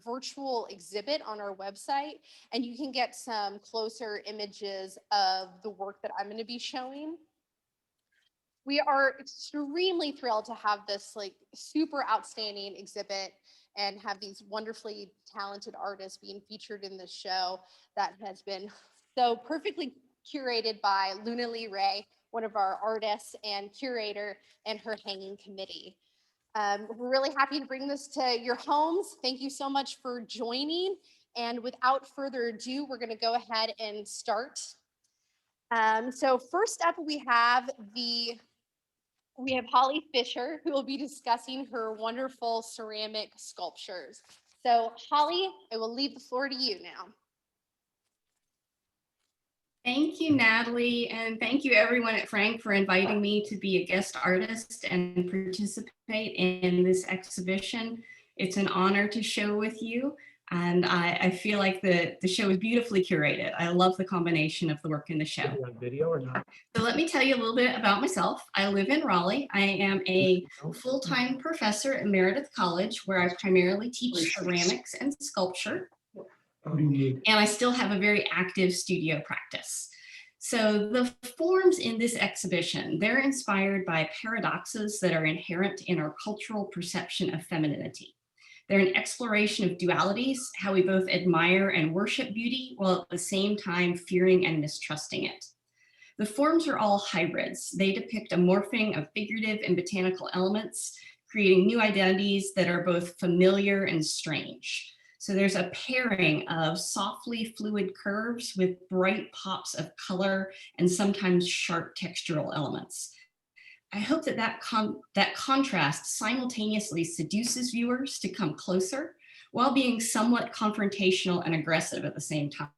virtual exhibit on our website, and you can get some closer images of the work that I'm going to be showing. We are extremely thrilled to have this like super outstanding exhibit and have these wonderfully talented artists being featured in this show that has been so perfectly curated by Luna Lee Ray, one of our artists and curator, and her hanging committee. We're really happy to bring this to your homes. Thank you so much for joining. And without further ado, we're going to go ahead and start. So first up, we have Holly Fisher, who will be discussing her wonderful ceramic sculptures. So Holly, I will leave the floor to you now. Thank you, Natalie, and thank you everyone at Frank for inviting me to be a guest artist and participate in this exhibition. It's an honor to show with you, and I feel like the show is beautifully curated. I love the combination of the work in the show. Video or not? So let me tell you a little bit about myself. I live in Raleigh. I am a full-time professor at Meredith College, where I primarily teach ceramics and sculpture. And I still have a very active studio practice. So the forms in this exhibition, they're inspired by paradoxes that are inherent in our cultural perception of femininity. They're an exploration of dualities, how we both admire and worship beauty, while at the same time fearing and mistrusting it. The forms are all hybrids. They depict a morphing of figurative and botanical elements, creating new identities that are both familiar and strange. So there's a pairing of softly fluid curves with bright pops of color and sometimes sharp textural elements. I hope that contrast simultaneously seduces viewers to come closer while being somewhat confrontational and aggressive at the same time.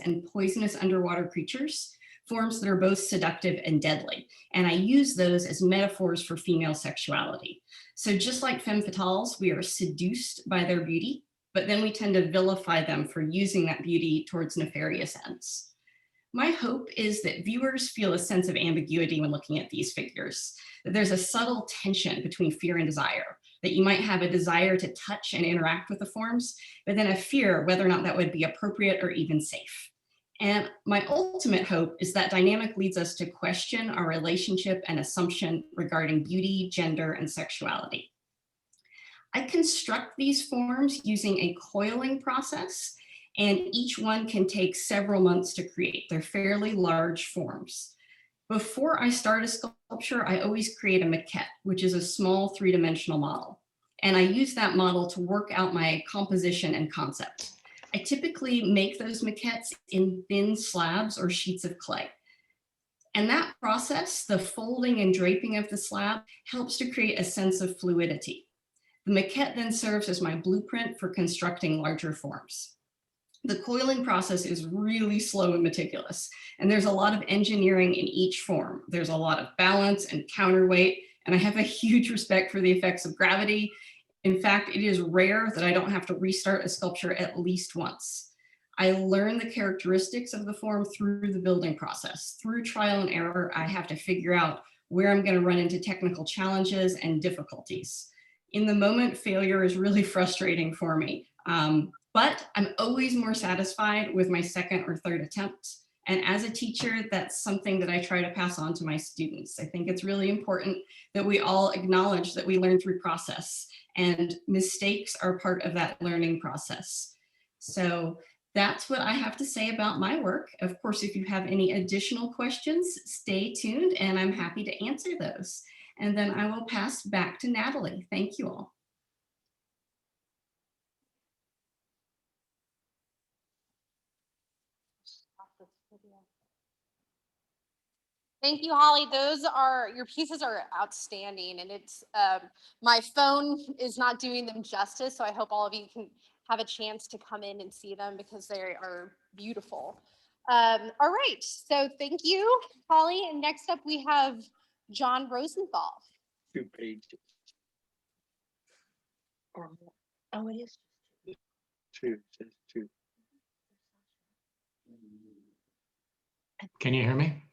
And poisonous underwater creatures, forms that are both seductive and deadly. And I use those as metaphors for female sexuality. So just like femme fatales, we are seduced by their beauty, but then we tend to vilify them for using that beauty towards nefarious ends. My hope is that viewers feel a sense of ambiguity when looking at these figures, that there's a subtle tension between fear and desire, that you might have a desire to touch and interact with the forms, but then a fear whether or not that would be appropriate or even safe. And my ultimate hope is that dynamic leads us to question our relationship and assumption regarding beauty, gender, and sexuality. I construct these forms using a coiling process, and each one can take several months to create. They're fairly large forms. Before I start a sculpture, I always create a maquette, which is a small three-dimensional model. And I use that model to work out my composition and concept. I typically make those maquettes in thin slabs or sheets of clay. And that process, the folding and draping of the slab, helps to create a sense of fluidity. The maquette then serves as my blueprint for constructing larger forms. The coiling process is really slow and meticulous, and there's a lot of engineering in each form. There's a lot of balance and counterweight, and I have a huge respect for the effects of gravity. In fact, it is rare that I don't have to restart a sculpture at least once. I learn the characteristics of the form through the building process. Through trial and error, I have to figure out where I'm going to run into technical challenges and difficulties. In the moment, failure is really frustrating for me. But I'm always more satisfied with my second or third attempt. And as a teacher, that's something that I try to pass on to my students. I think it's really important that we all acknowledge that we learn through process, and mistakes are part of that learning process. So that's what I have to say about my work. Of course, if you have any additional questions, stay tuned and I'm happy to answer those. And then I will pass back to Natalie. Thank you all. Thank you, Holly. Your pieces are outstanding, and it's my phone is not doing them justice, so I hope all of you can have a chance to come in and see them because they are beautiful. All right, so thank you, Holly. And next up we have John Rosenthal. 2 pages. Oh, it is 2, it says 2. Can you hear me?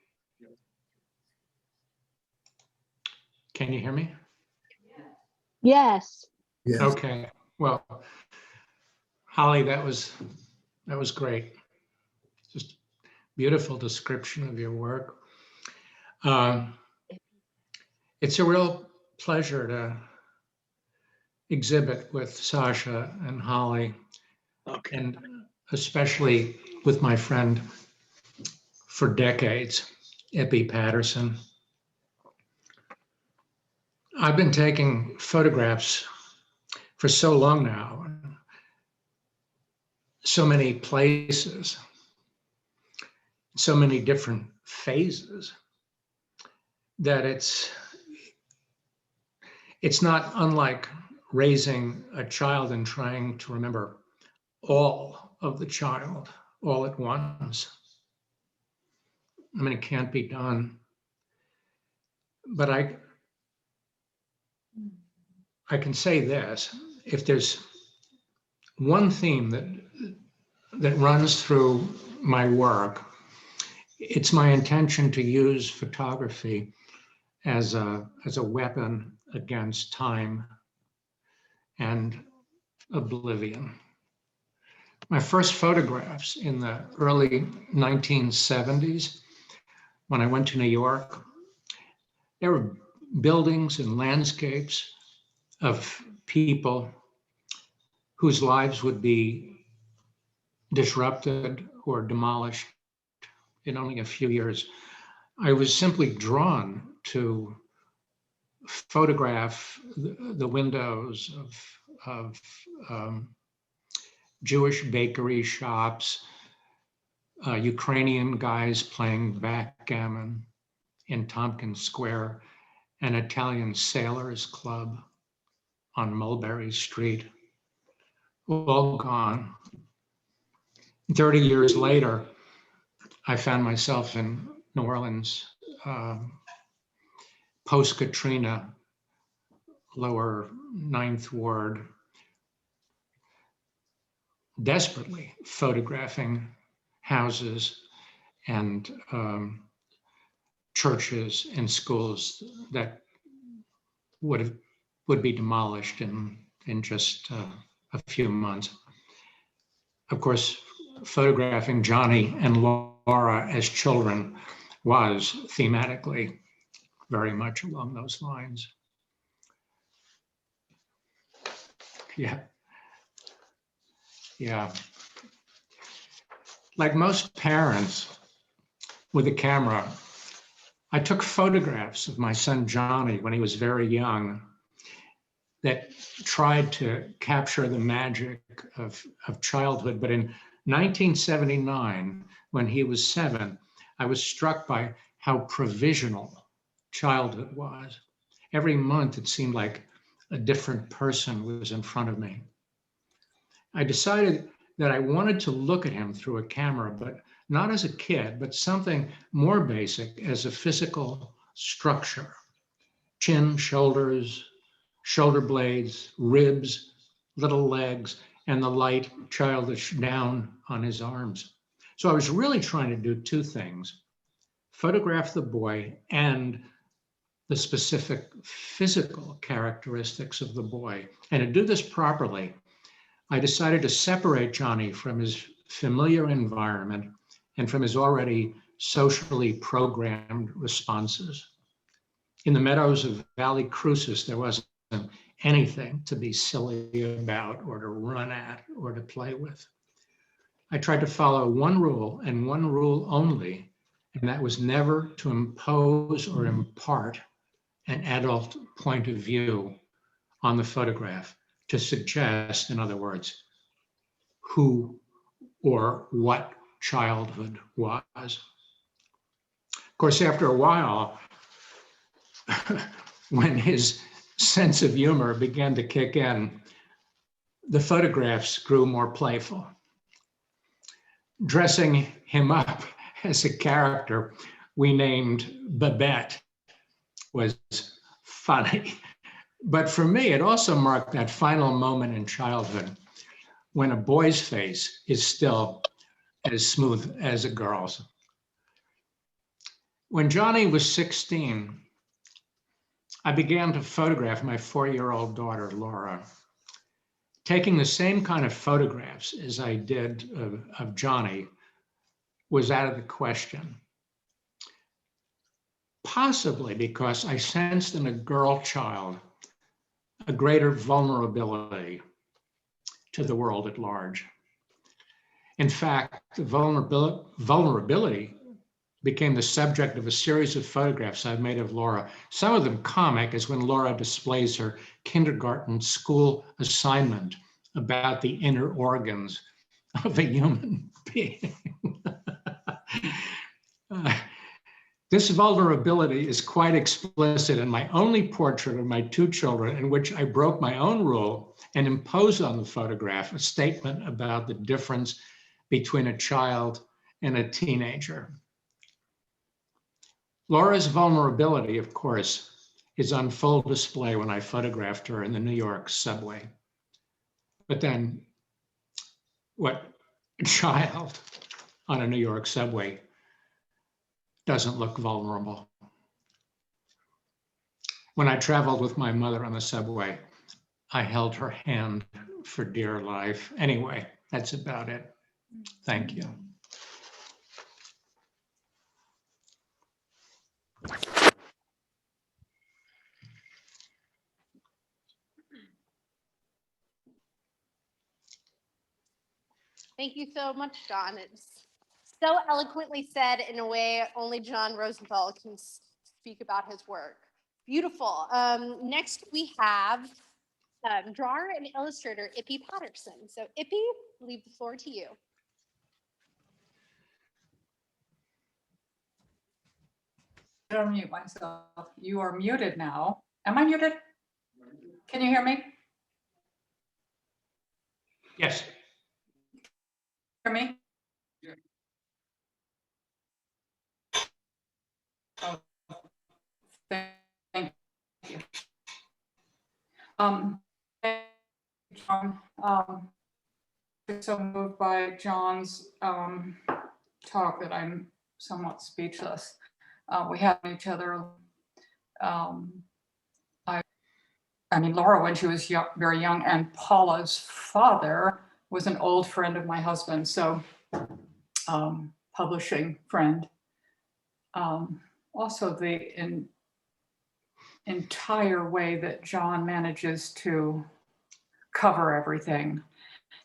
Can you hear me? Yes. Yes. Okay, well, Holly, that was great. Just beautiful description of your work. It's a real pleasure to exhibit with Sasha and Holly, Okay. and especially with my friend for decades, Ippy Patterson. I've been taking photographs for so long now, so many places, so many different phases, that it's not unlike raising a child and trying to remember all of the child all at once. I mean, it can't be done. But I can say this: if there's one theme that runs through my work, it's my intention to use photography as a weapon against time and oblivion. My first photographs in the early 1970s, when I went to New York, there were buildings and landscapes of people whose lives would be disrupted or demolished in only a few years. I was simply drawn to photograph the windows of Jewish bakery shops, Ukrainian guys playing backgammon in Tompkins Square, an Italian sailors club on Mulberry Street, all gone. 30 years later, I found myself in New Orleans, post-Katrina, lower Ninth Ward, desperately photographing houses and churches and schools that would be demolished in just a few months. Of course, photographing Johnny and Laura as children was thematically very much along those lines. Yeah. Like most parents with a camera, I took photographs of my son Johnny when he was very young that tried to capture the magic of childhood. But in 1979, when he was 7, I was struck by how provisional childhood was. Every month, it seemed like a different person was in front of me. I decided that I wanted to look at him through a camera, but not as a kid, but something more basic as a physical structure: chin, shoulders, shoulder blades, ribs, little legs, and the light childish down on his arms. So I was really trying to do two things: photograph the boy and the specific physical characteristics of the boy. And to do this properly, I decided to separate Johnny from his familiar environment and from his already socially programmed responses. In the meadows of Valley Crucis, there wasn't anything to be silly about or to run at or to play with. I tried to follow one rule and one rule only, and that was never to impose or impart an adult point of view on the photograph, to suggest, in other words, who or what childhood was. Of course, after a while, when his sense of humor began to kick in, the photographs grew more playful. Dressing him up as a character we named Babette was funny. But for me, it also marked that final moment in childhood when a boy's face is still as smooth as a girl's. When Johnny was 16, I began to photograph my 4-year-old daughter, Laura. Taking the same kind of photographs as I did of Johnny was out of the question. Possibly because I sensed in a girl child a greater vulnerability to the world at large. In fact, the vulnerability became the subject of a series of photographs I've made of Laura. Some of them comic, as when Laura displays her kindergarten school assignment about the inner organs of a human being. This vulnerability is quite explicit in my only portrait of my 2 children, in which I broke my own rule and imposed on the photograph a statement about the difference between a child and a teenager. Laura's vulnerability, of course, is on full display when I photographed her in the New York subway. But then, what child on a New York subway doesn't look vulnerable? When I traveled with my mother on the subway, I held her hand for dear life. Anyway, that's about it. Thank you. Thank you so much, John. It's so eloquently said in a way only John Rosenthal can speak about his work. Beautiful. Next, we have drawer and illustrator Ippy Patterson. So Ippy, I'll leave the floor to you. Unmute myself. You are muted now. Am I muted? Can you hear me? Yes. Hear me? Oh, thank you. John, so moved by John's talk that I'm somewhat speechless. We have each other. I mean, Laura, when she was very young, and Paula's father was an old friend of my husband, so publishing friend. Also, the entire way that John manages to cover everything.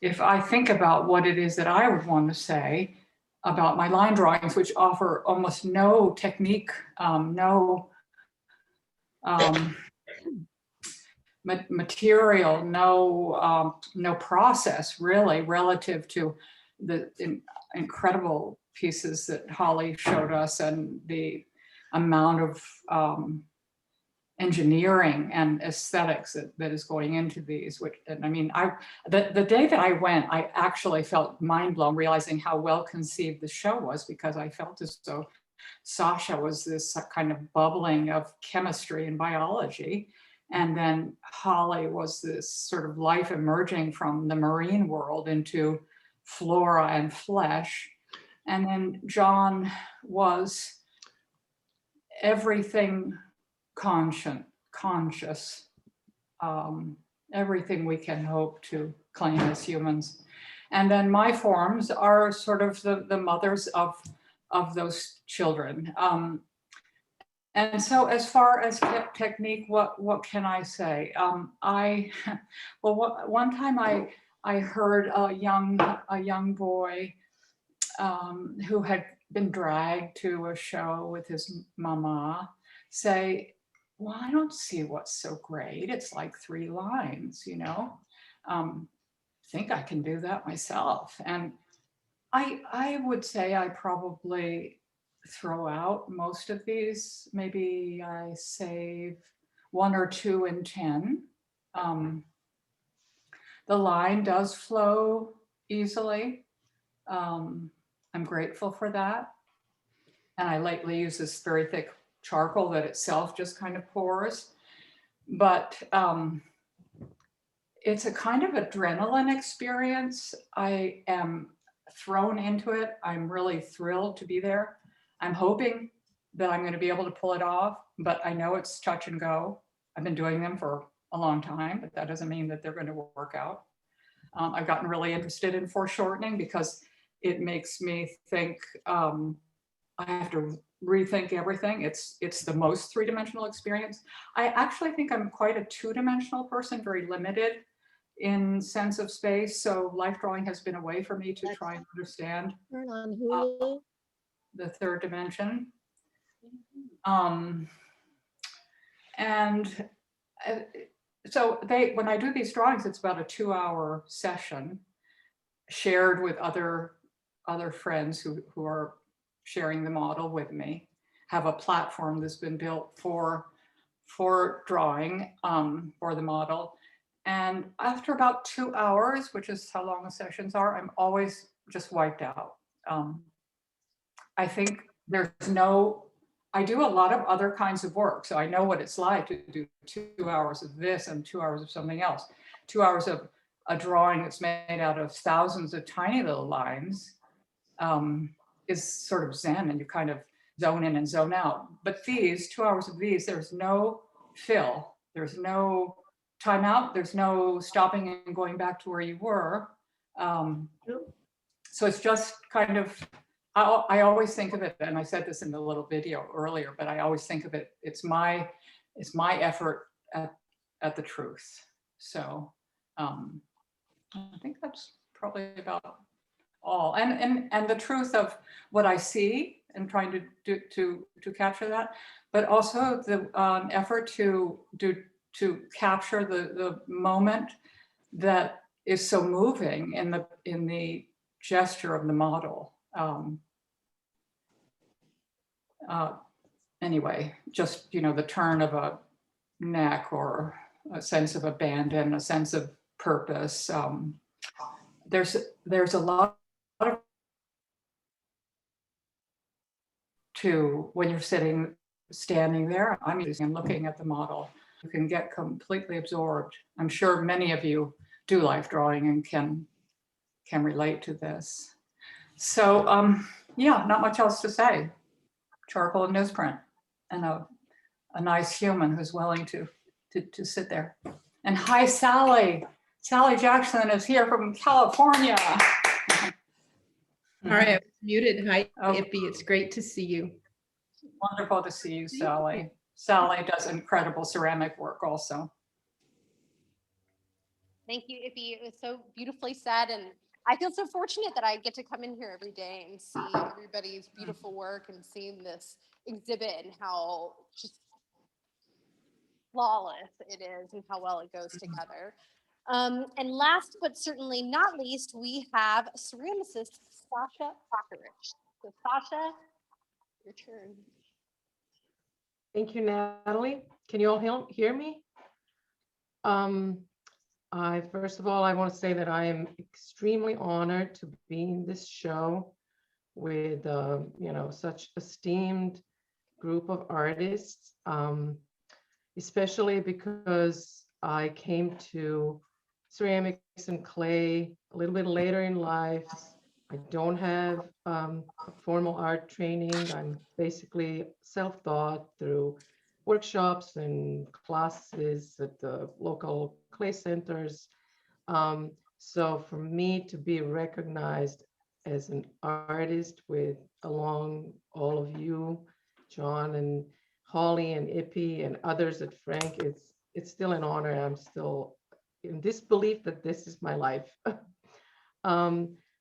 If I think about what it is that I would want to say about my line drawings, which offer almost no technique, no material, no process really relative to the incredible pieces that Holly showed us and the amount of engineering and aesthetics that is going into these. Which, and I mean, the day that I went, I actually felt mind blown, realizing how well conceived the show was, because I felt as though Sasha was this kind of bubbling of chemistry and biology. And then Holly was this sort of life emerging from the marine world into flora and flesh. And then John was everything conscious, everything we can hope to claim as humans. And then my forms are sort of the mothers of those children. And so as far as technique, what can I say? One time I heard a young boy who had been dragged to a show with his mama say, well, I don't see what's so great. It's like 3 lines, you know? Think I can do that myself. And I would say I probably throw out most of these. Maybe I save 1 or 2 in 10. The line does flow easily. I'm grateful for that. And I lately use this very thick charcoal that itself just kind of pours. But it's a kind of adrenaline experience. I am thrown into it. I'm really thrilled to be there. I'm hoping that I'm going to be able to pull it off, but I know it's touch and go. I've been doing them for a long time, but that doesn't mean that they're going to work out. I've gotten really interested in foreshortening because it makes me think I have to rethink everything. It's the most three-dimensional experience. I actually think I'm quite a two-dimensional person, very limited in sense of space. So life drawing has been a way for me to try and understand Turn on Hulu. the third dimension. And so when I do these drawings, it's about a 2-hour session shared with other friends who are sharing the model with me, have a platform that's been built for drawing for the model. And after about 2 hours, which is how long the sessions are, I'm always just wiped out. I think I do a lot of other kinds of work. So I know what it's like to do 2 hours of this and 2 hours of something else. 2 hours of a drawing that's made out of thousands of tiny little lines is sort of zen, and you kind of zone in and zone out. But 2 hours of these, there's no fill, there's no timeout, there's no stopping and going back to where you were. So it's just kind of, I always think of it, and I said this in the little video earlier, but I always think of it, it's my effort at the truth. So I think that's probably about all. And the truth of what I see and trying to capture that, but also the effort to capture the moment that is so moving in the gesture of the model. Anyway, just, the turn of a neck, or a sense of abandon, a sense of purpose. There's a lot of to when you're standing there. I'm looking at the model. You can get completely absorbed. I'm sure many of you do life drawing and can relate to this. So yeah, not much else to say. Charcoal and newsprint, and a nice human who's willing to sit there. And hi, Sally. Sally Jackson is here from California. All right, I was muted. Hi, Oh. Ippy. It's great to see you. Wonderful to see you, Sally. Sally does incredible ceramic work also. Thank you, Ippy. It was so beautifully said, and I feel so fortunate that I get to come in here every day and see everybody's beautiful work and seeing this exhibit and how just flawless it is and how well it goes together. And last but certainly not least, we have ceramicist Sasha Pakarich. So Sasha, your turn. Thank you, Natalie. Can you all hear me? First of all, I want to say that I am extremely honored to be in this show with, such esteemed group of artists, especially because I came to ceramics and clay a little bit later in life. I don't have a formal art training. I'm basically self-taught through workshops and classes at the local clay centers. So for me to be recognized as an artist along all of you, John and Holly and Ippy and others at Frank, it's still an honor. I'm still in disbelief that this is my life.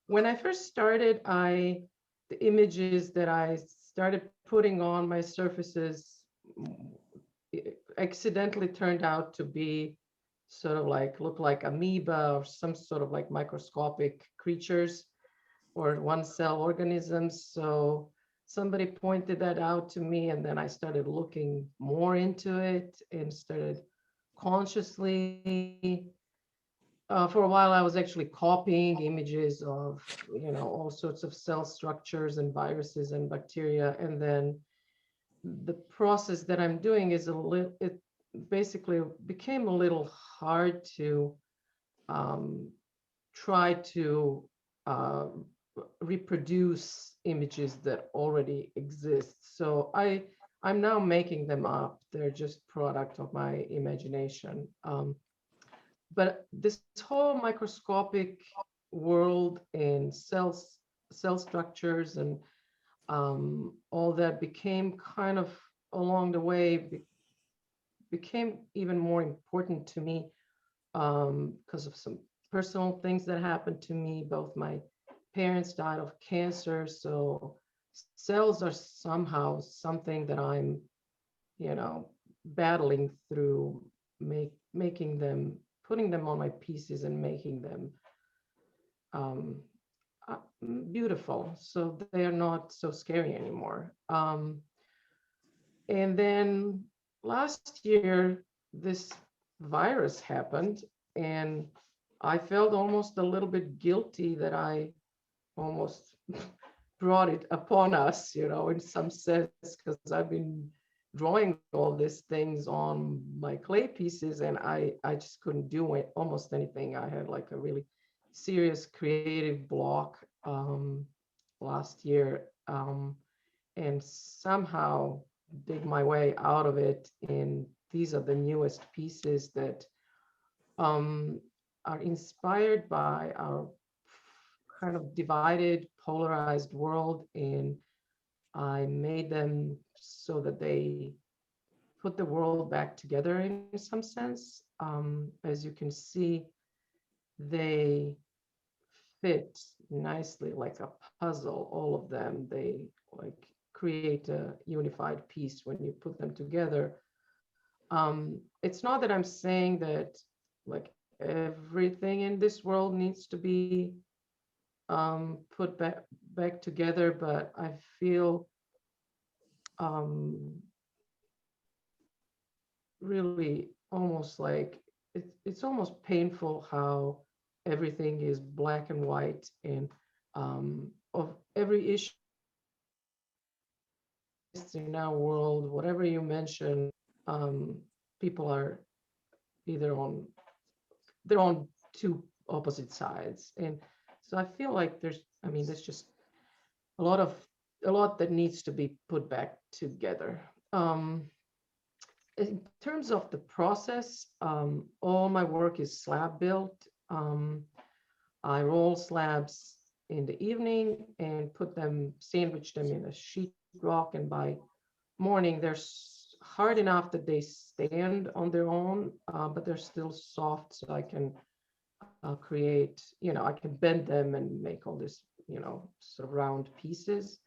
When I first started, the images that I started putting on my surfaces accidentally turned out to be sort of look like amoeba or some sort of like microscopic creatures or one-cell organisms. So somebody pointed that out to me, and then I started looking more into it and started consciously. For a while, I was actually copying images of, all sorts of cell structures and viruses and bacteria. And then the process that I'm doing is it basically became a little hard to try to reproduce images that already exist. So I I'm now making them up. They're just product of my imagination. But this whole microscopic world and cell structures and all that became kind of along the way became even more important to me because of some personal things that happened to me. Both my parents died of cancer, so cells are somehow something that I'm, battling through, making them, putting them on my pieces and making them um, beautiful, so they're not so scary anymore. And then last year, this virus happened, and I felt almost a little bit guilty that I almost brought it upon us, in some sense, because I've been drawing all these things on my clay pieces, and I just couldn't do it, almost anything. I had like a really serious creative block last year, and somehow dig my way out of it. And these are the newest pieces that are inspired by our kind of divided, polarized world. And I made them so that they put the world back together in some sense. As you can see, they fit nicely like a puzzle, all of them. They like create a unified piece when you put them together. It's not that I'm saying that like everything in this world needs to be put back together, but I feel really almost like it's almost painful how everything is black and white, and of every issue in our world, whatever you mention, people are either on they're on two opposite sides. And so I feel like there's just a lot that needs to be put back together. In terms of the process, all my work is slab built. I roll slabs in the evening and sandwich them in a sheet rock, and by morning they're hard enough that they stand on their own, but they're still soft, so I can create, I can bend them and make all this, sort of round pieces.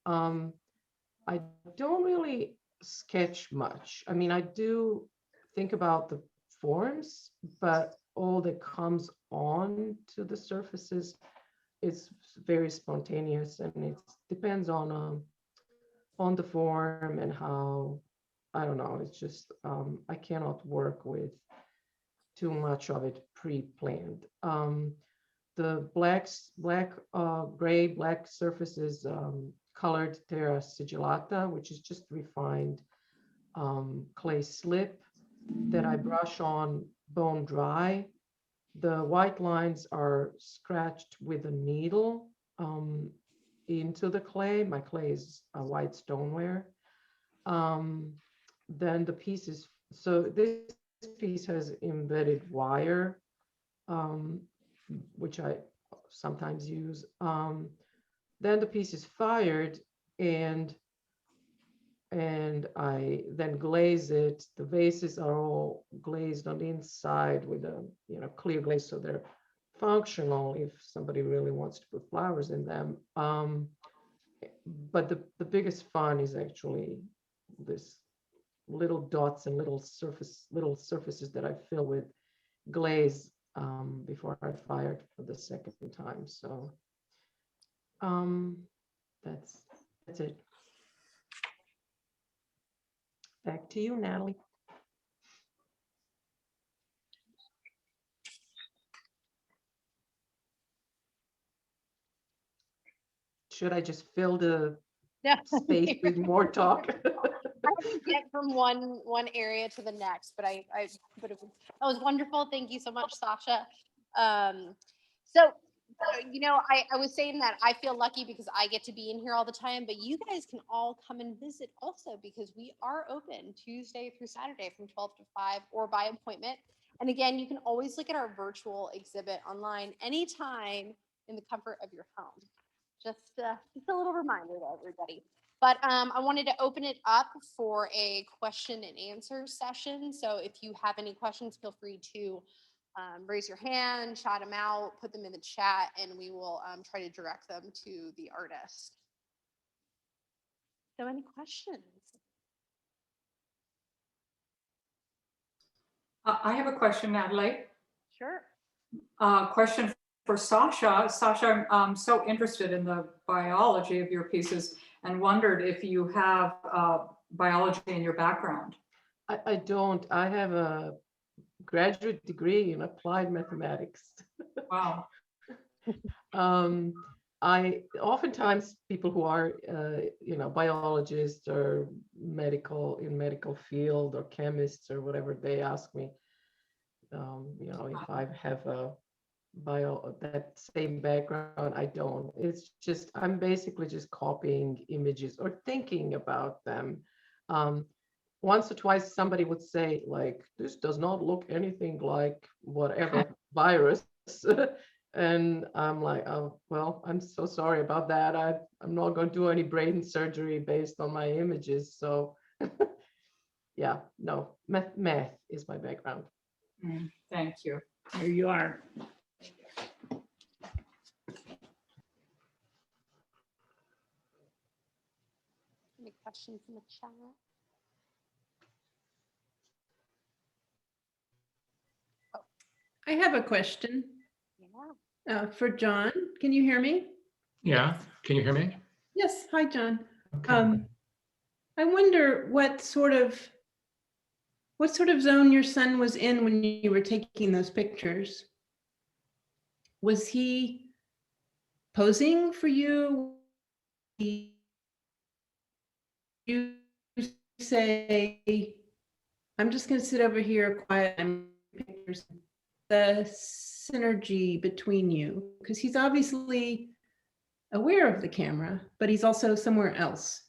I don't really sketch much. I mean, I do think about the forms, but all that comes on to the surfaces is very spontaneous, and it depends on the form and how, I don't know, it's just I cannot work with too much of it pre-planned. The gray, black surface is colored terra sigillata, which is just refined clay slip that I brush on bone dry. The white lines are scratched with a needle into the clay. My clay is a white stoneware. Then the pieces, so this piece has embedded wire, which I sometimes use. Then the piece is fired, and I then glaze it. The vases are all glazed on the inside with a clear glaze, so they're functional if somebody really wants to put flowers in them. But the biggest fun is actually this little dots and little surfaces that I fill with glaze before I fired for the second time. So that's it. Back to you, Natalie. Should I just fill the space with more talk? I would get from one area to the next, but that was wonderful. Thank you so much, Sasha. So You know, I was saying that I feel lucky because I get to be in here all the time, but you guys can all come and visit also because we are open Tuesday through Saturday from 12 to 5 or by appointment. And again, you can always look at our virtual exhibit online anytime in the comfort of your home. Just a little reminder to everybody. But I wanted to open it up for a question and answer session. So if you have any questions, feel free to raise your hand, shout them out, put them in the chat, and we will try to direct them to the artist. So any questions? I have a question, Natalie. Sure. Question for Sasha. Sasha, I'm so interested in the biology of your pieces and wondered if you have biology in your background. I don't. I have a graduate degree in applied mathematics. Wow. I oftentimes people who are biologists or medical field or chemists or whatever, they ask me if I have a that same background. I don't. It's just I'm basically just copying images or thinking about them. Once or twice somebody would say, like, this does not look anything like whatever virus. And I'm like, oh, well, I'm so sorry about that. I'm not going to do any brain surgery based on my images. So yeah, no, math is my background. Thank you. There you are. Any questions in the chat? I have a question Yeah. for John. Can you hear me? Yeah, can you hear me? Yes. Hi, John. Okay. I wonder what sort of zone your son was in when you were taking those pictures. Was he posing for you? You say, I'm just going to sit over here quiet. I'm pictures. The synergy between you, because he's obviously aware of the camera, but he's also somewhere else.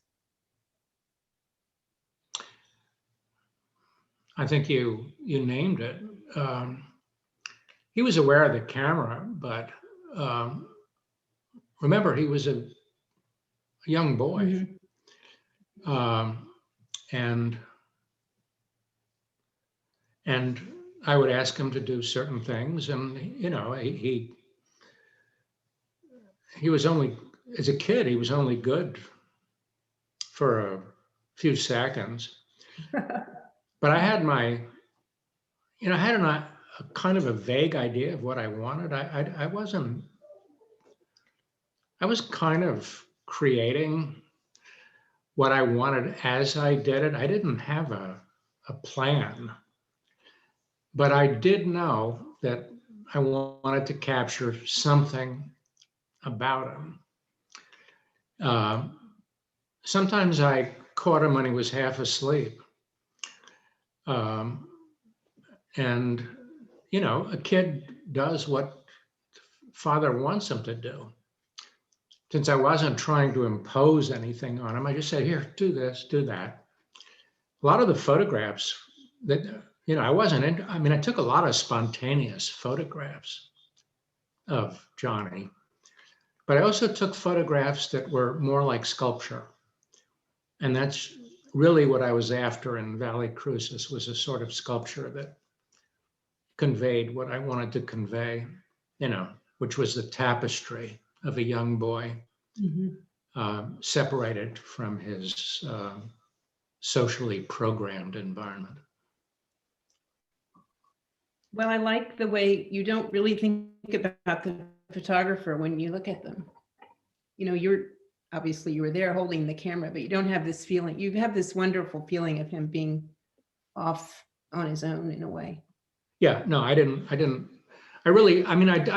I think you named it. He was aware of the camera, but remember, he was a young boy. Mhm. And I would ask him to do certain things, and he was only, as a kid, he was only good for a few seconds. But I had a kind of a vague idea of what I wanted. I was kind of creating what I wanted as I did it. I didn't have a plan, but I did know that I wanted to capture something about him. Sometimes I caught him when he was half asleep. And, a kid does what father wants him to do. Since I wasn't trying to impose anything on him, I just said, here, do this, do that. A lot of the photographs that, I took a lot of spontaneous photographs of Johnny, but I also took photographs that were more like sculpture. And that's really what I was after in Valley Crucis, was a sort of sculpture that conveyed what I wanted to convey, which was the tapestry of a young boy separated from his socially programmed environment. Well, I like the way you don't really think about the photographer when you look at them. You're obviously you were there holding the camera, but you don't have this feeling. You have this wonderful feeling of him being off on his own in a way. Yeah, no, I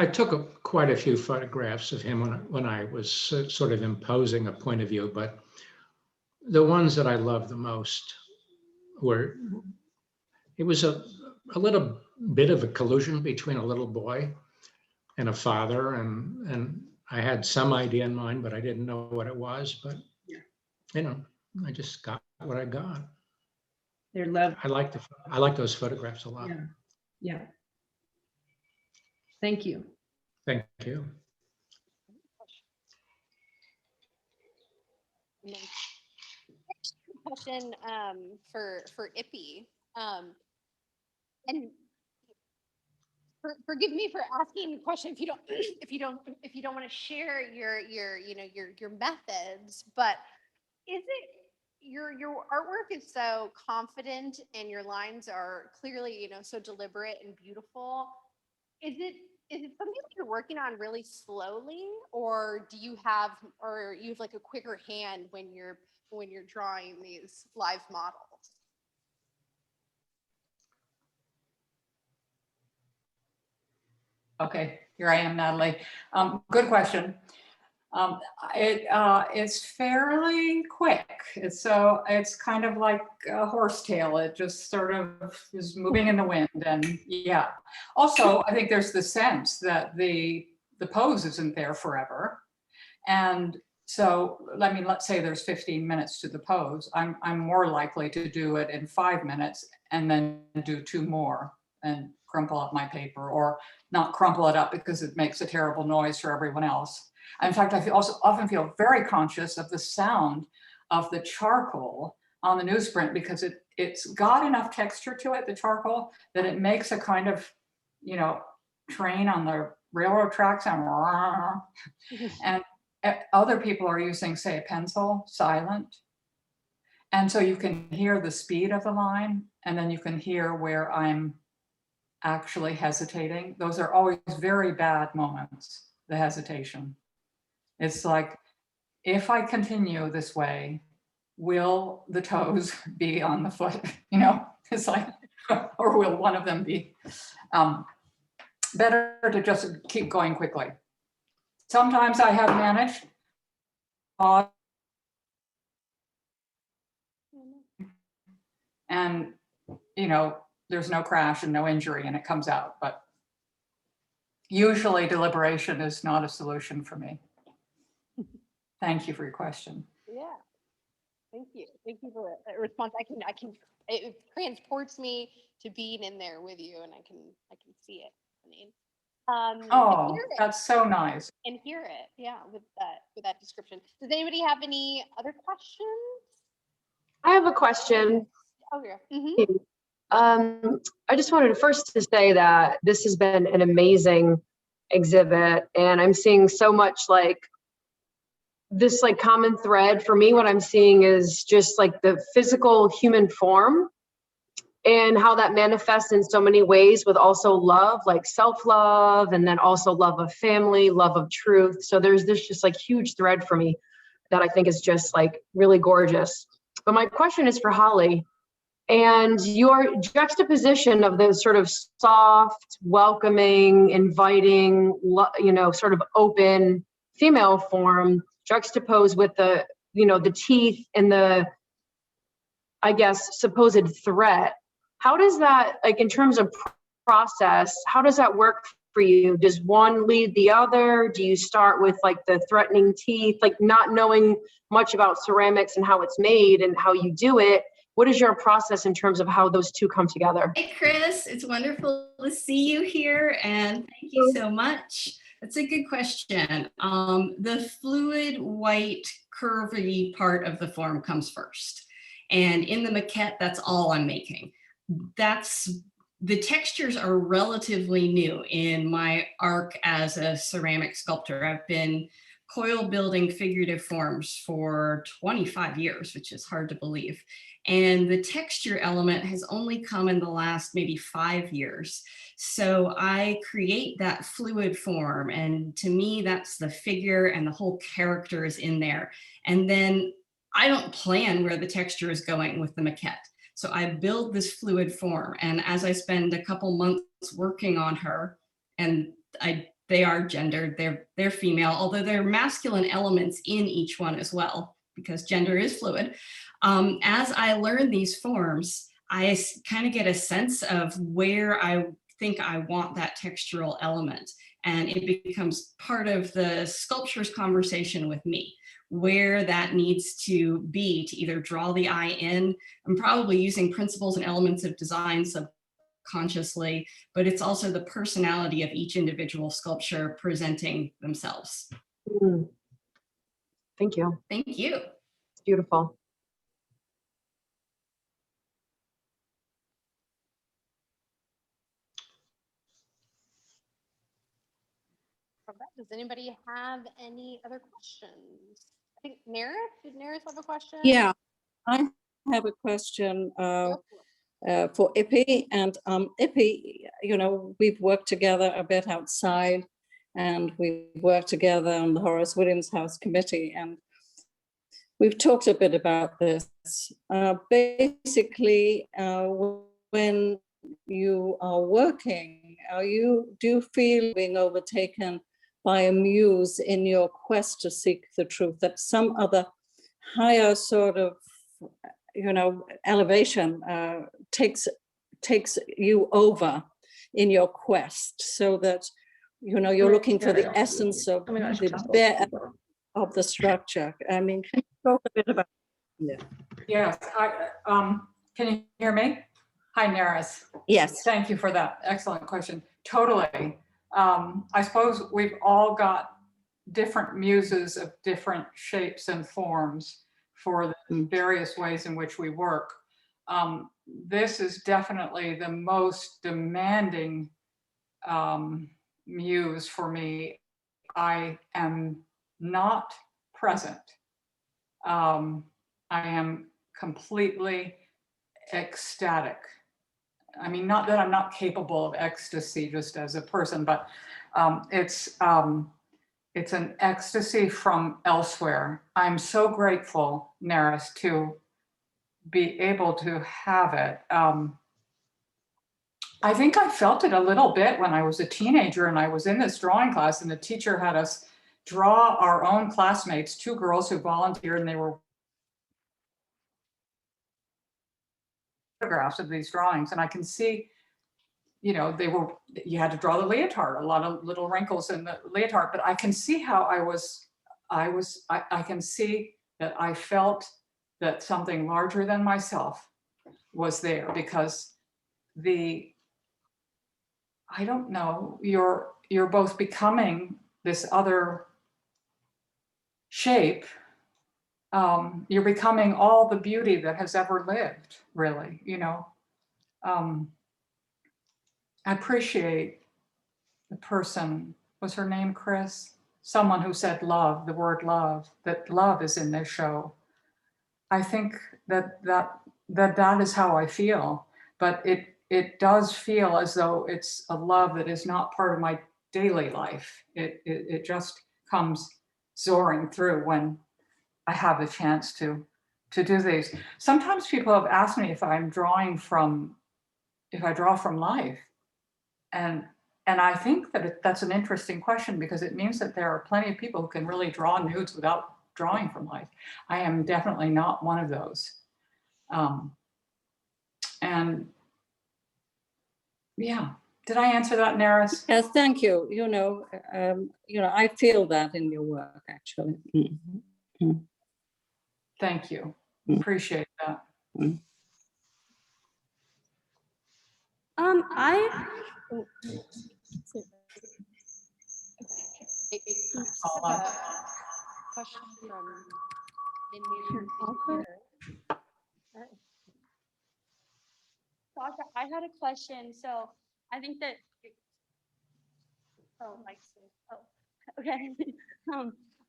took quite a few photographs of him when I was sort of imposing a point of view, but the ones that I loved the most it was a little bit of a collision between a little boy and a father, and I had some idea in mind, but I didn't know what it was. But you know, I just got what I got. They're loved. I like those photographs a lot. Yeah. Yeah. Thank you. Thank you. Question for ippy, and forgive me for asking a question if you don't if you don't want to share your methods, but is it your artwork is so confident and your lines are clearly so deliberate and beautiful? Is it something that you're working on really slowly, or do you have like a quicker hand when you're drawing these live models? Okay, here I am, Natalie. Good question. It's fairly quick. It's kind of like a horsetail. It just sort of is moving in the wind, and yeah. Also, I think there's the sense that the pose isn't there forever, and so let's say there's 15 minutes to the pose. I'm more likely to do it in 5 minutes and then do 2 more and crumple up my paper, or not crumple it up because it makes a terrible noise for everyone else. In fact, I also often feel very conscious of the sound of the charcoal on the newsprint, because it's got enough texture to it, the charcoal, that it makes a kind of, train on the railroad tracks sound. And other people are using, say, a pencil, silent. And so you can hear the speed of the line, and then you can hear where I'm actually hesitating. Those are always very bad moments, the hesitation. It's like, if I continue this way, will the toes be on the foot? It's like, or will one of them be? Better to just keep going quickly. Sometimes I have managed. And, there's no crash and no injury and it comes out. But usually deliberation is not a solution for me. Thank you for your question. Yeah, thank you for that response. It transports me to being in there with you, and I can see it. Oh, that's so nice. And hear it, yeah, with that description. Does anybody have any other questions? I have a question. Oh yeah. Mm-hmm. I just wanted first to say that this has been an amazing exhibit, and I'm seeing so much like this common thread. For me, what I'm seeing is just like the physical human form and how that manifests in so many ways, with also love, like self-love, and then also love of family, love of truth. So there's this just huge thread for me that I think is just really gorgeous. But my question is for Holly, and your juxtaposition of the sort of soft, welcoming, inviting, sort of open female form juxtaposed with the, the teeth and the, I guess, supposed threat. How does that, in terms of process, how does that work for you? Does one lead the other? Do you start with the threatening teeth, not knowing much about ceramics and how it's made and how you do it? What is your process in terms of how those two come together? Hey, Chris, it's wonderful to see you here, and thank you so much. That's a good question. The fluid, white, curvy part of the form comes first. And in the maquette, that's all I'm making. The textures are relatively new in my arc as a ceramic sculptor. I've been coil building figurative forms for 25 years, which is hard to believe. And the texture element has only come in the last maybe 5 years. So I create that fluid form, and to me, that's the figure, and the whole character is in there. And then I don't plan where the texture is going with the maquette. So I build this fluid form, and as I spend a couple months working on her, and they are gendered, they're female, although there are masculine elements in each one as well, because gender is fluid. As I learn these forms, I kind of get a sense of where I think I want that textural element. And it becomes part of the sculpture's conversation with me, where that needs to be to either draw the eye in. I'm probably using principles and elements of design subconsciously, but it's also the personality of each individual sculpture presenting themselves. Mm. Thank you. Thank you. It's beautiful. All right, does anybody have any other questions? I think did Neris have a question? Yeah, I have a question Go for it. for Ippy. And Ippy, you know, we've worked together a bit outside, and we've worked together on the Horace Williams House Committee, and we've talked a bit about this. Basically, when you are working, do you feel being overtaken by a muse in your quest to seek the truth, that some other higher sort of, you know, elevation takes you over in your quest, so that, you know, you're looking for the essence of the bare of the structure? I mean, can you talk a bit about that? Yes, can you hear me? Hi, Neris. Yes. Thank you for that excellent question. Totally. I suppose we've all got different muses of different shapes and forms for the various ways in which we work. This is definitely the most demanding muse for me. I am not present. I am completely ecstatic. I mean, not that I'm not capable of ecstasy just as a person, but it's an ecstasy from elsewhere. I'm so grateful, Neris, to be able to have it. I think I felt it a little bit when I was a teenager and I was in this drawing class, and the teacher had us draw our own classmates, 2 girls who volunteered, and they were photographs of these drawings. And I can see, you know, you had to draw the leotard, a lot of little wrinkles in the leotard, but I can see how I can see that I felt that something larger than myself was there, because I don't know, you're both becoming this other shape. You're becoming all the beauty that has ever lived, really, you know. I appreciate the person, was her name Chris? Someone who said love, the word love, that love is in this show. I think that is how I feel, but it does feel as though it's a love that is not part of my daily life. It just comes soaring through when I have the chance to do these. Sometimes people have asked me if I draw from life. And I think that that's an interesting question, because it means that there are plenty of people who can really draw nudes without drawing from life. I am definitely not one of those. And yeah, did I answer that, Neris? Yes, thank you. You know, I feel that in your work, actually. Mm-hmm. Thank you. Appreciate that. Question from Sasha, I had a question. So I think that, okay.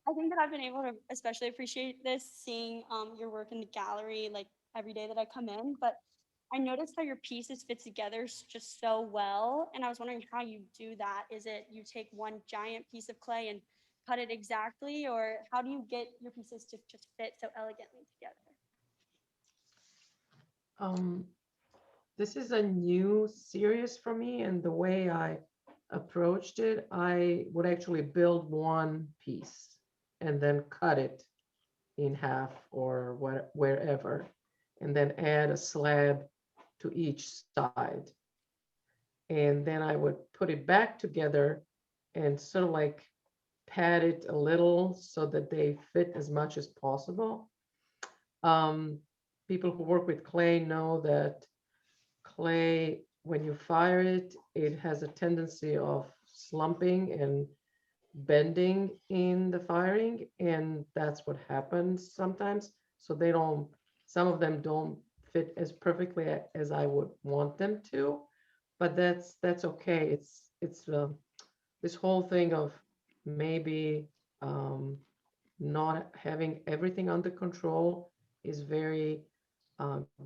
I think that I've been able to especially appreciate this, seeing your work in the gallery like every day that I come in. But I noticed how your pieces fit together just so well, and I was wondering how you do that. Is it you take one giant piece of clay and cut it exactly, or how do you get your pieces to just fit so elegantly together? This is a new series for me, and the way I approached it, I would actually build one piece and then cut it in half or wherever, and then add a slab to each side. and then I would put it back together and sort of like pat it a little so that they fit as much as possible. People who work with clay know that clay, when you fire it, it has a tendency of slumping and bending in the firing, and that's what happens sometimes. So they don't, some of them don't fit as perfectly as I would want them to, but that's okay. It's this whole thing of maybe not having everything under control is very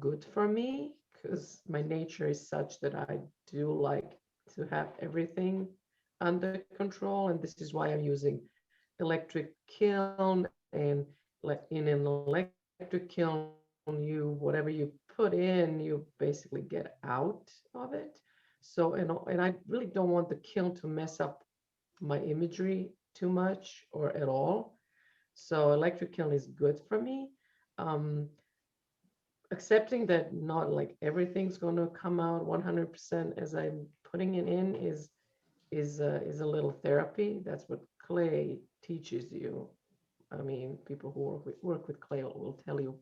good for me, because my nature is such that I do like to have everything under control, and this is why I'm using electric kiln. And like in an electric kiln, you, whatever you put in, you basically get out of it. So and I really don't want the kiln to mess up my imagery too much or at all. So electric kiln is good for me. Accepting that not like everything's going to come out 100% as I'm putting it in is a little therapy. That's what clay teaches you. I mean, people who work with clay will tell you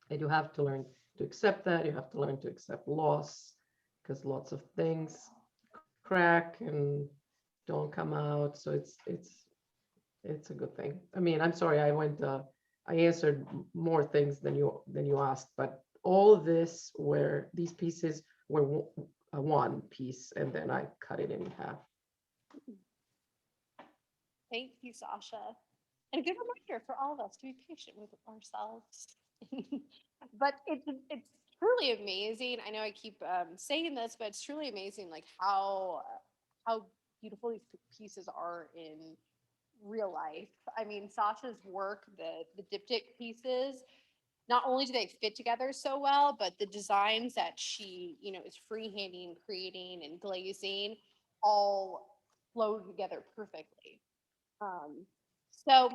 that you have to learn to accept that. You have to learn to accept loss, because lots of things crack and don't come out. So it's a good thing. I mean, I'm sorry, I answered more things than you asked, but all of this were, these pieces were one piece, and then I cut it in half. Thank you, Sasha. And a good reminder for all of us to be patient with ourselves. But it's truly amazing. I know I keep saying this, but it's truly amazing, like how beautiful these pieces are in real life. I mean, Sasha's work, the diptych pieces, not only do they fit together so well, but the designs that she, is freehanding, creating, and glazing all flow together perfectly. So,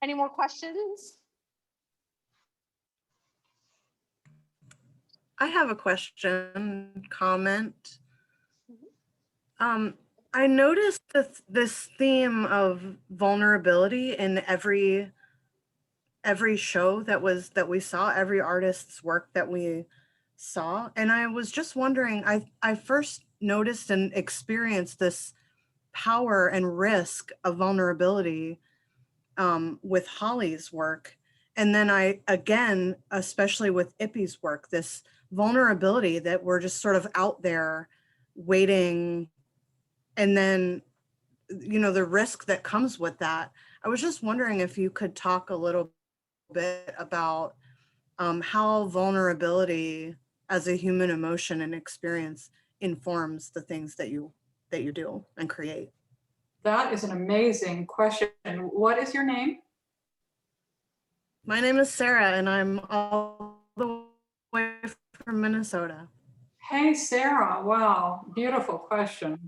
any more questions? I have a question, comment. I noticed this theme of vulnerability in every show that we saw, every artist's work that we saw. And I was just wondering, I first noticed and experienced this power and risk of vulnerability with Holly's work. And then I, again, especially with Ippy's work, this vulnerability that we're just sort of out there waiting. And then, the risk that comes with that. I was just wondering if you could talk a little bit about how vulnerability as a human emotion and experience informs the things that you do and create. That is an amazing question. What is your name? My name is Sarah, and I'm all the way from Minnesota. Hey, Sarah. Wow, beautiful question.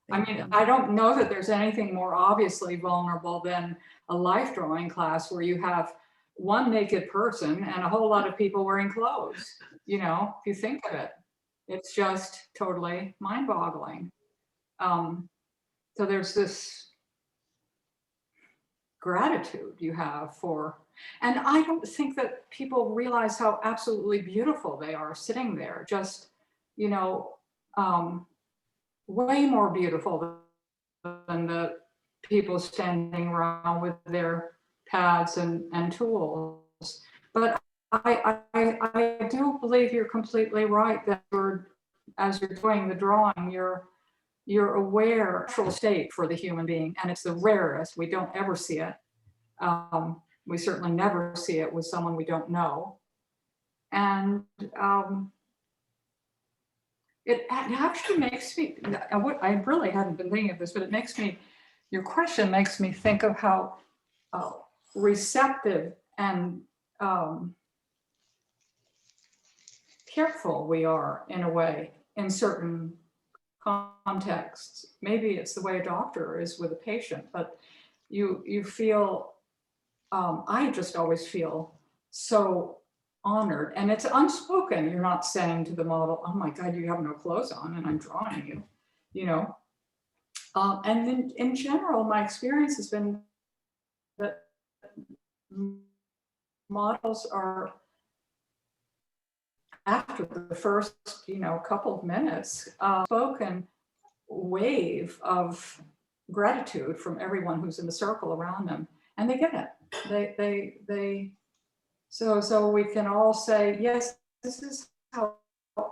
Thank I mean, you. I don't know that there's anything more obviously vulnerable than a life drawing class where you have one naked person and a whole lot of people wearing clothes. If you think of it, it's just totally mind-boggling. So there's this gratitude you have for, and I don't think that people realize how absolutely beautiful they are sitting there, just, way more beautiful than the people standing around with their pads and tools. But I do believe you're completely right that as you're doing the drawing, you're aware natural state for the human being, and it's the rarest. We don't ever see it. We certainly never see it with someone we don't know. And it actually makes me, I really hadn't been thinking of this, but it makes me, your question makes me think of how receptive and careful we are in a way in certain contexts. Maybe it's the way a doctor is with a patient, but you feel, I just always feel so honored, and it's unspoken. You're not saying to the model, oh my God, you have no clothes on and I'm drawing you. you know. And then in general, my experience has been that models are, after the first, you know, couple of minutes, spoken wave of gratitude from everyone who's in the circle around them, and they get it. So we can all say, yes, this is how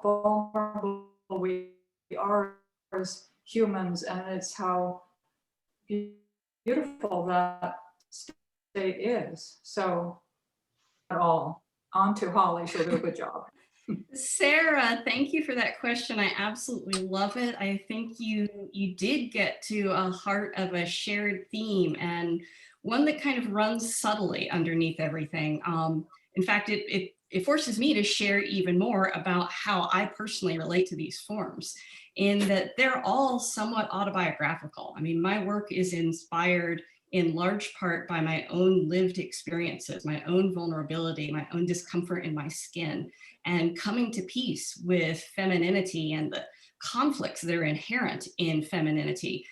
vulnerable we are as humans, and it's how beautiful that state is. So, at all. On to Holly, she'll do a good job. Sarah, thank you for that question. I absolutely love it. I think you did get to a heart of a shared theme, and one that kind of runs subtly underneath everything. In fact, it forces me to share even more about how I personally relate to these forms, in that they're all somewhat autobiographical. I mean, my work is inspired in large part by my own lived experiences, my own vulnerability, my own discomfort in my skin, and coming to peace with femininity and the conflicts that are inherent in femininity.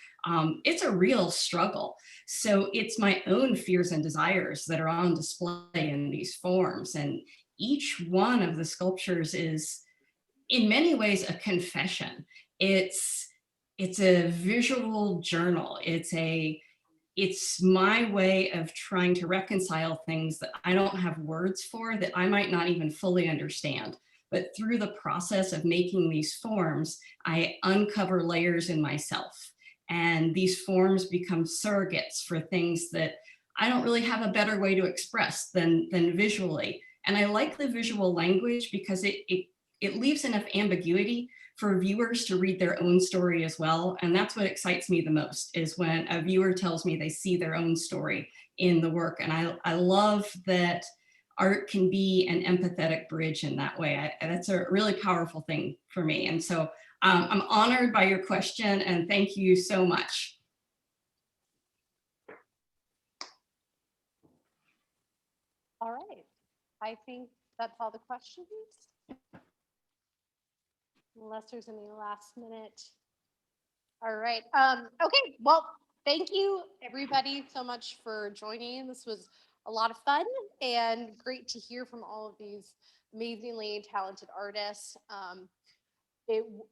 It's a real struggle. So it's my own fears and desires that are on display in these forms. And each one of the sculptures is in many ways a confession. It's a visual journal. It's my way of trying to reconcile things that I don't have words for, that I might not even fully understand. But through the process of making these forms, I uncover layers in myself. And these forms become surrogates for things that I don't really have a better way to express than visually. And I like the visual language because it leaves enough ambiguity for viewers to read their own story as well. And that's what excites me the most, is when a viewer tells me they see their own story in the work. And I love that art can be an empathetic bridge in that way. That's a really powerful thing for me. And so I'm honored by your question, and thank you so much. All right, I think that's all the questions. Unless there's any last minute. All right. Okay. Well, thank you everybody so much for joining. This was a lot of fun and great to hear from all of these amazingly talented artists.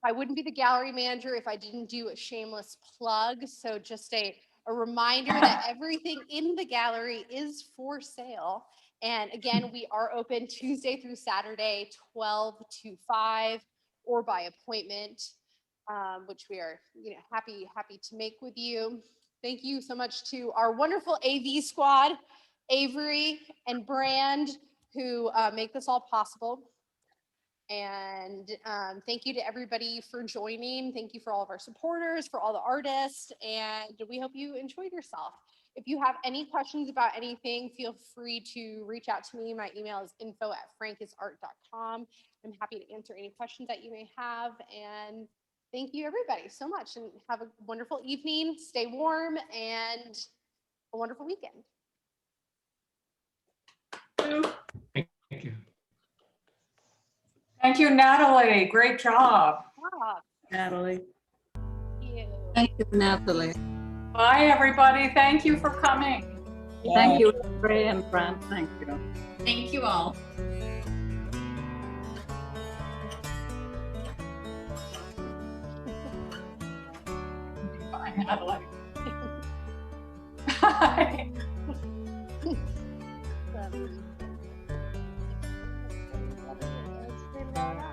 I wouldn't be the gallery manager if I didn't do a shameless plug. So just a reminder that everything in the gallery is for sale. And again, we are open Tuesday through Saturday, 12 to 5, or by appointment, which we are happy to make with you. Thank you so much to our wonderful AV squad, Avery and Brand, who make this all possible. And thank you to everybody for joining. Thank you for all of our supporters, for all the artists, and we hope you enjoyed yourself. If you have any questions about anything, feel free to reach out to me. My email is info@frankisart.com. I'm happy to answer any questions that you may have. And thank you everybody so much, and have a wonderful evening. Stay warm and a wonderful weekend. Thank you. Thank you, Natalie. Great job. Natalie. Thank you. Thank you, Natalie. Bye, everybody. Thank you for coming. Thank you, Ray and Fran. Thank you. Thank you all. Bye, Natalie. Bye. Let's figure it out.